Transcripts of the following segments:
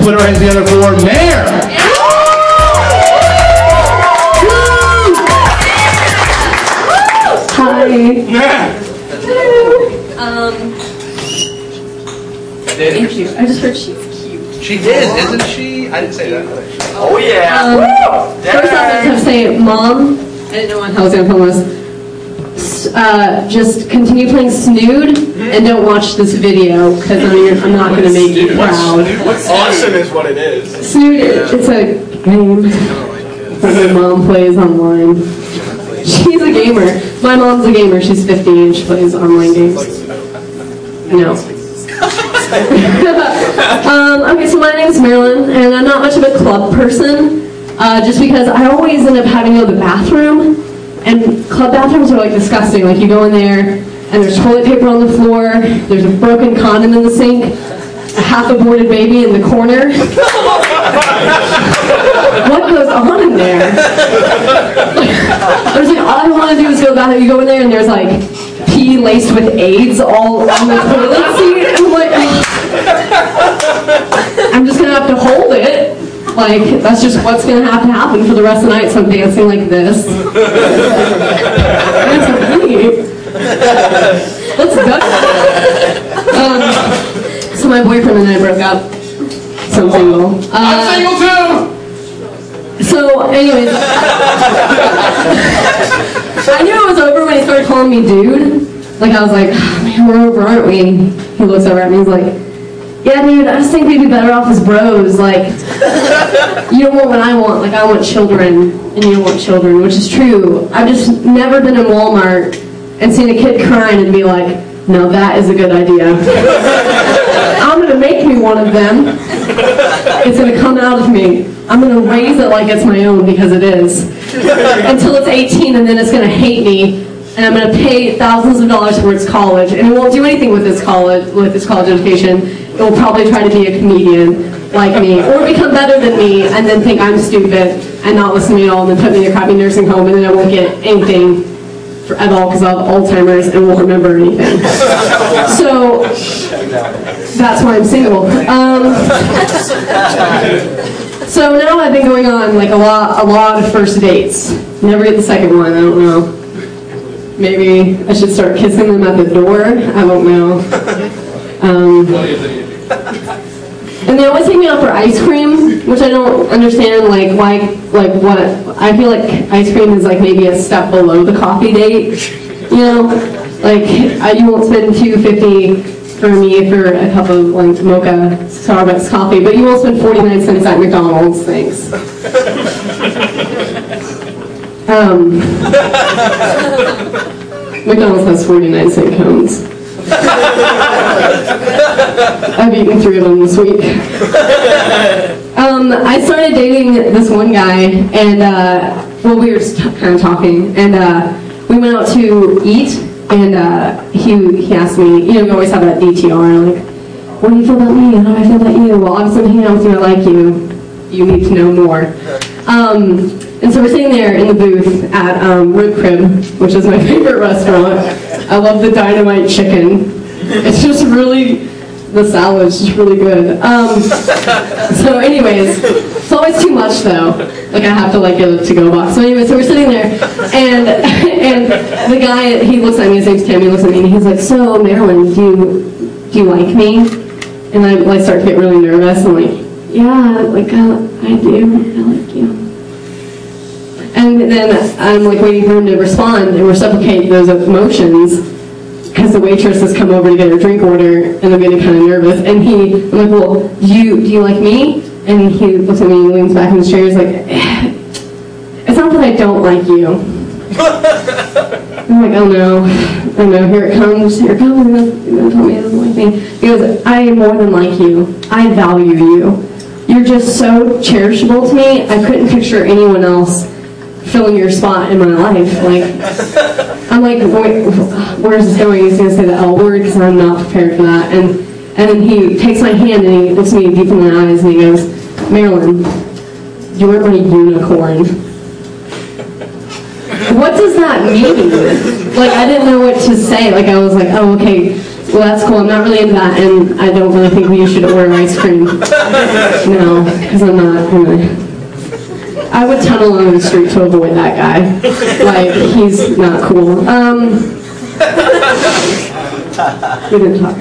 Let's put our hands together for Mair. Hi. Thank you. I just heard she's cute. She is, isn't she? I didn't say that. Oh yeah. First off, I have to say, Mom, I didn't know what I was going to film this. Just continue playing Snood and don't watch this video because I'm not going to make you proud. What's awesome is what it is. Snood, it's a game that my mom plays online. She's a gamer. My mom's a gamer. She's 50 and she plays online games. No. Okay, so my name is Marilyn, and I'm not much of a club person, just because I always end up having to go to the bathroom, and club bathrooms are like disgusting. Like you go in there, and there's toilet paper on the floor, there's a broken condom in the sink, a half-aborted baby in the corner. What goes on in there? There's like, all I want to do is go to the bathroom. You go in there, and there's like pee laced with AIDS all on the toilet seat, and I'm like, I'm just gonna have to hold it. Like, that's just what's gonna have to happen for the rest of the night, so I'm dancing like this. That's funny. Let's go. So my boyfriend and I broke up. So I'm single. I'm single too! So, anyways, I knew it was over when he started calling me dude. Like, I was like, oh, man, we're over, aren't we? He looks over at me and he's like, yeah, dude, I just think we'd be better off as bros. Like, you don't want what I want. Like, I want children, and you don't want children, which is true. I've just never been in Walmart and seen a kid crying and be like, no, that is a good idea. I'm going to make me one of them. It's going to come out of me. I'm going to raise it like it's my own, because it is. Until it's 18, and then it's going to hate me. And I'm going to pay thousands of dollars for its college, and it won't do anything with its college education. It will probably try to be a comedian like me, or become better than me, and then think I'm stupid and not listen to me at all, and then put me in a crappy nursing home, and then I won't get anything at all because I have Alzheimer's and won't remember anything. So that's why I'm single. So now I've been going on like a lot of first dates. Never get the second one. I don't know. Maybe I should start kissing them at the door. I don't know. And they always take me out for ice cream, which I don't understand. Like what? I feel like ice cream is like maybe a step below the coffee date. You know, like you won't spend $2.50 for me for a cup of like mocha Starbucks coffee, but you won't spend 49 cents at McDonald's. Thanks. McDonald's has 49-cent cones. I've eaten 3 of them this week. I started dating this one guy, and well, we were just kind of talking, and we went out to eat, and he asked me, you know, we always have that DTR, like, what do you feel about me? How do I feel about you? Well, obviously I'm hanging out with you, I like you. You need to know more. And so we're sitting there in the booth at Rib Crib, which is my favorite restaurant. I love the dynamite chicken. It's just really, the salad's just really good. So anyways, it's always too much though. Like I have to like get a to-go box. So anyway, so we're sitting there, and the guy, he looks at me, his name's Tim, he looks at me and he's like, so Marilyn, do you like me? And I like start to get really nervous. I'm like, yeah, like I do, I like you. And then I'm like waiting for him to respond, and reciprocate those emotions, because the waitress has come over to get her drink order, and I'm getting kind of nervous. And I'm like, well, do you like me? And he looks at me and leans back in his chair. He's like, it's not that I don't like you. I'm like, oh no, here it comes. He's gonna tell me he doesn't like me. He goes, I more than like you. I value you. You're just so cherishable to me. I couldn't picture anyone else filling your spot in my life. Like, I'm like, where is this going? He's gonna say the L word because I'm not prepared for that. And then he takes my hand and he looks me deep in my eyes and he goes, Marilyn, you're my unicorn. What does that mean? Like, I didn't know what to say. Like, I was like, oh, okay. Well, that's cool. I'm not really into that, and I don't really think you should order ice cream. No, because I'm not really. I would tunnel under the street to avoid that guy. Like, he's not cool. We didn't talk.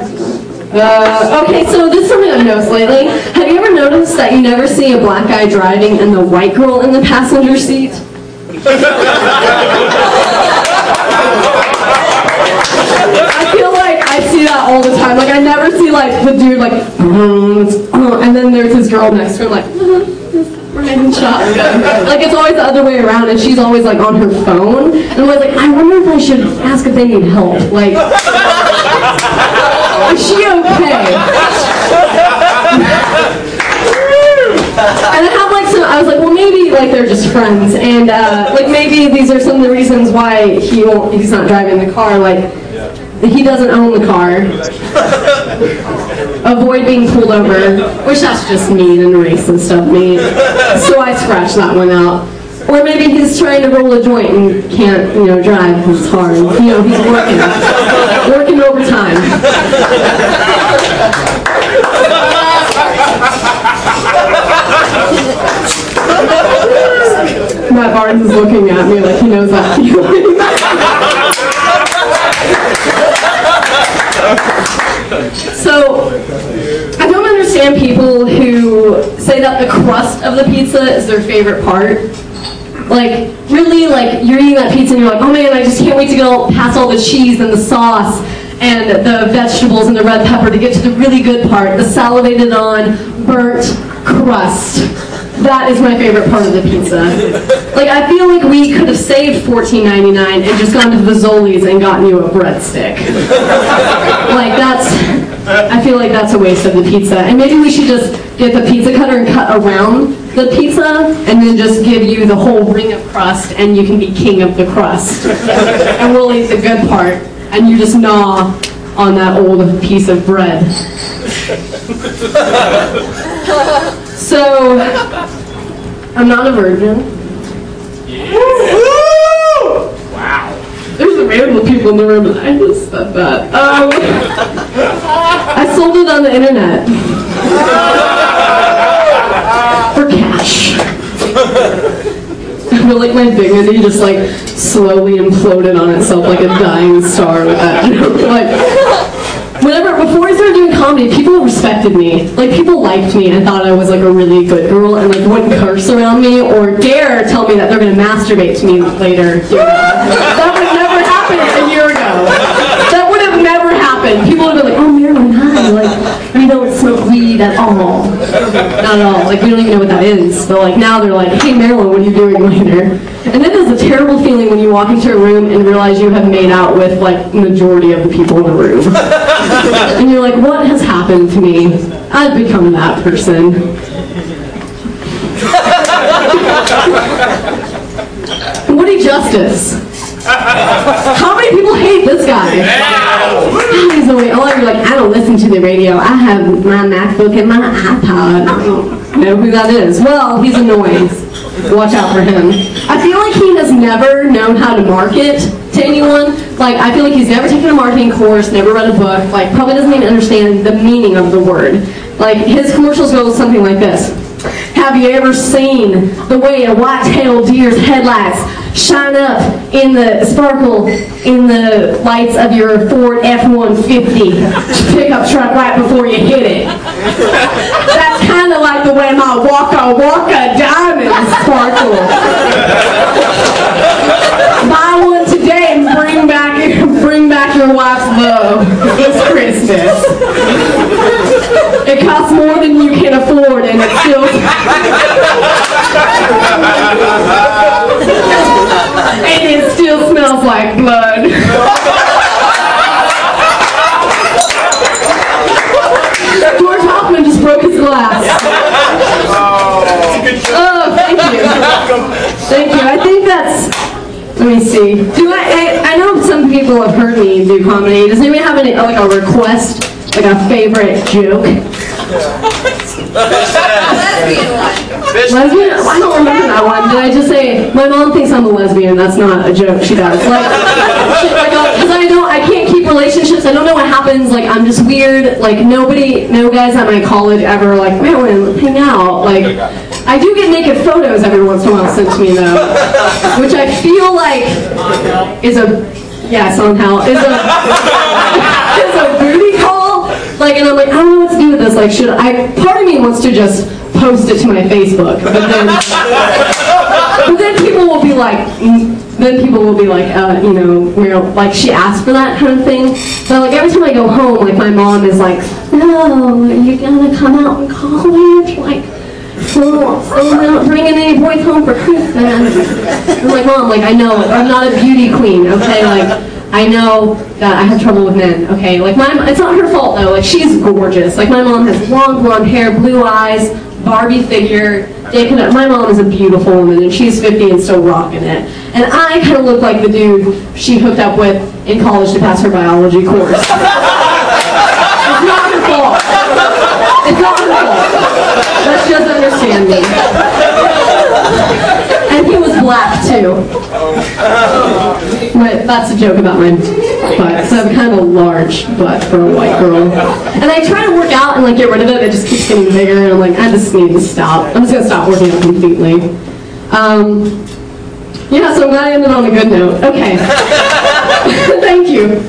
Okay, so this is something I've noticed lately. Have you ever noticed that you never see a black guy driving and the white girl in the passenger seat? I feel like I see that all the time. Like, I never see, like, the dude, like, and then there's this girl next to him, like, we're making shots. Like, it's always the other way around, and she's always, like, on her phone. And I'm like, I wonder if I should ask if they need help. Like, is she okay? And I have, like, I was like, well, maybe, like, they're just friends, and, like, maybe these are some of the reasons why he's not driving the car, like, he doesn't own the car, avoid being pulled over, which that's just mean and racist of me, so I scratched that one out. Or maybe he's trying to roll a joint and can't, drive because it's hard, he's working overtime. Matt Barnes is looking at me like he knows that feeling. So, I don't understand people who say that the crust of the pizza is their favorite part. Like, really, like, you're eating that pizza and you're like, oh man, I just can't wait to go past all the cheese and the sauce and the vegetables and the red pepper to get to the really good part, the salivated on, burnt crust. That is my favorite part of the pizza. Like, I feel like we could have saved $14.99 and just gone to Fazoli's and gotten you a breadstick. Like, I feel like that's a waste of the pizza. And maybe we should just get the pizza cutter and cut around the pizza and then just give you the whole ring of crust and you can be king of the crust. And we'll eat the good part and you just gnaw on that old piece of bread. So, I'm not a virgin. Yeah. Wow. There's a random people in the room and I just said that. I sold it on the internet. For cash. I feel like my dignity just like slowly imploded on itself like a dying star with that joke. Like, before I started doing comedy, people respected me. Like, people liked me and thought I was like a really good girl and like wouldn't curse around me or dare tell me that they're gonna masturbate to me later. That would never happen a year ago. That would have never happened. People would have been like, oh, Marilyn, hi. Like, we don't smoke weed at all. Not at all. Like, we don't even know what that is. But like now they're like, hey, Marilyn, what are you doing later? And then there's a terrible feeling when you walk into a room and realize you have made out with like the majority of the people in the room. And you're like, what has happened to me? I've become that person. Woody Justice. How many people hate this guy? He's always, you're like, I don't listen to the radio. I have my MacBook and my iPod. I don't know who that is. Well, he's annoying. Watch out for him. I feel like he has never known how to market to anyone. Like, I feel like he's never taken a marketing course, never read a book, like, probably doesn't even understand the meaning of the word. Like, his commercials go something like this. Have you ever seen the way a white-tailed deer's headlights shine up in the sparkle in the lights of your Ford F-150 pickup truck right before you hit it? That's kind of like the way my Waka Waka diamonds sparkle. Buy one today and bring back your wife's love. It's Christmas. It costs more than you can afford, and it still. And it still smells like blood. George Hoffman just broke his glass. Oh, thank you. Thank you. I think that's. Let me see. I know some people have heard me do comedy. Does anybody have a request, like a favorite joke? Lesbian? I don't remember that one. Did I just say, my mom thinks I'm a lesbian? That's not a joke she does. Like, because I can't keep relationships relationships. I don't know what happens. Like, I'm just weird. Like, no guys at my college ever like, Marilyn, let's hang out. Like, I do get naked photos every once in a while sent to me though, which I feel like is a booty call. Like, and I'm like, I don't know what to do with this. Like, part of me wants to just post it to my Facebook, but then people will be like, you know, like she asked for that kind of thing. So like every time I go home, like my mom is like, no, you're gonna come out in college, like, so I'm not bringing any boys home for Christmas. I'm like, Mom, like I know, I'm not a beauty queen, okay, like. I know that I have trouble with men, okay? Like, it's not her fault, though. Like, she's gorgeous. Like, my mom has long blonde hair, blue eyes, Barbie figure. My mom is a beautiful woman, and she's 50 and still rocking it. And I kind of look like the dude she hooked up with in college to pass her biology course. It's not her fault. It's not her fault. Let's just understand me. And he was black, too. But that's a joke about my butt. So I have kind of a large butt for a white girl. And I try to work out and like get rid of it. It just keeps getting bigger. And I'm like, I just need to stop. I'm just going to stop working out completely. Yeah, so I'm glad I ended on a good note. Okay. Thank you.